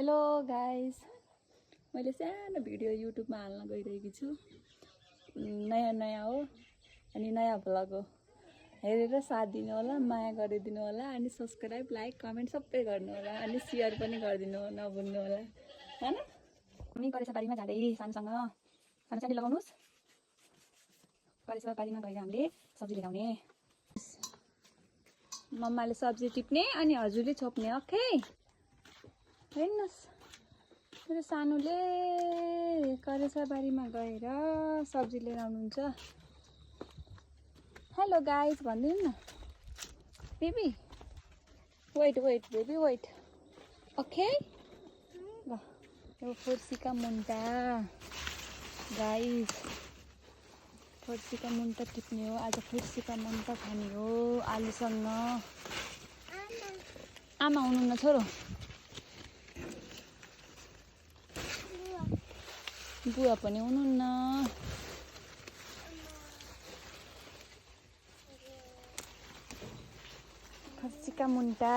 Hello guys, मैले सानो video युट्युबमा हाल्न गइरहेकी छु। नयाँ हो अनि नयाँ भ्लग हो। हेरेर साथ दिनु होला, माया गरिदिनु होला अनि सब्स्क्राइब, लाइक, कमेन्ट सबै गर्नु होला अनि शेयर पनि गरिदिनु नभुल्नु होला, हैन? हामी करेसा बारीमा जाँदै सानसँग सानो लगाउनुस्। करेसा बारीमा गएर हामीले सब्जी लिएर आउने। मम्माले सब्जी टिप्ने अनि हजुरले छोप्ने, ओके? हेर्नुस्, मेरो सानोले करेसा बारीमा गएर सब्जी लिएर आउनुहुन्छ। हेलो गाइस भनिदिनु न। Baby wait baby wait, okay? ल यो फर्सीका मुन्टा गाइस, फर्सीका मुन्टा टिप्ने हो आज। फर्सीका मुन्टा खाने हो आलुसँग। आमा हुनुहुन्न छोरो, बुवा पनि हुनुहुन्न। फर्सीका मुन्टा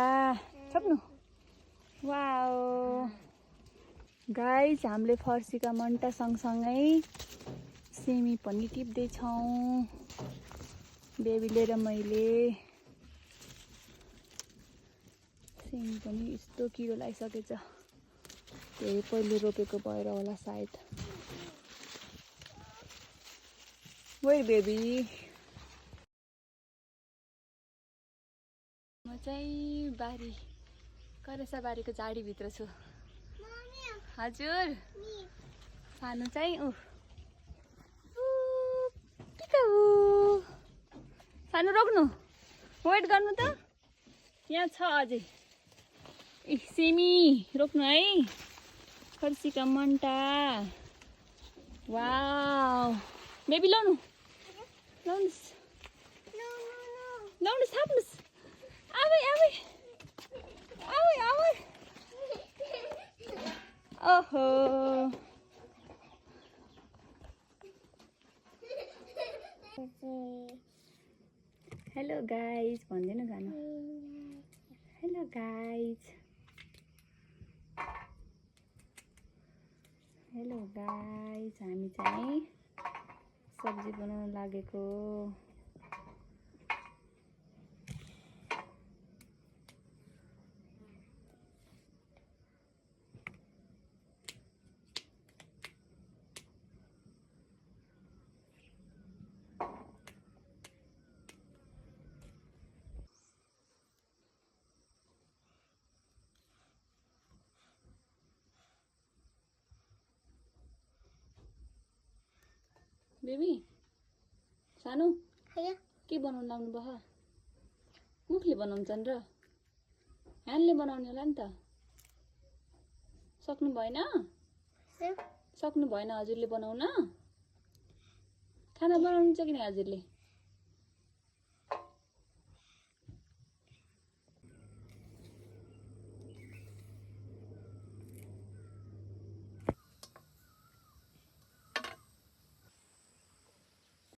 छोप्नु। वाओ गाइस, हामीले फर्सीका मुन्टा सँगसँगै सिमी पनि टिप्दैछौँ, बेबीले र मैले। सिमी पनि यस्तो किरो लागिसकेछ, त्यही पहिले रोपेको भएर होला सायद। वेट बेबी, म चाहिँ बारी करेसा बारीको झाडीभित्र छु। हजुर सानो चाहिँ सानो रोक्नु, वेट गर्नु त, यहाँ छ अझै। सिमी रोक्नु है, फर्सीका मुन्टा। वाउ बेबी लाउनु, लाउनुहोस् लाउनुहोस्, थाप्नुहोस्। आबै आबै आबै आबै, ओहो हेलो गाइस भन्दैन गाना। हेलो गाइस, हेलो गाइस, हामी चाहिँ सब्जी बनाउन लागेको। बेबी सानो के बनाउनु लाग्नु भयो? मुखले बनाउँछन् र ह्यान्डले बनाउने होला नि त। सक्नु भएन हजुरले बनाउन? खाना बनाउनु चाहिँ किन हजुरले?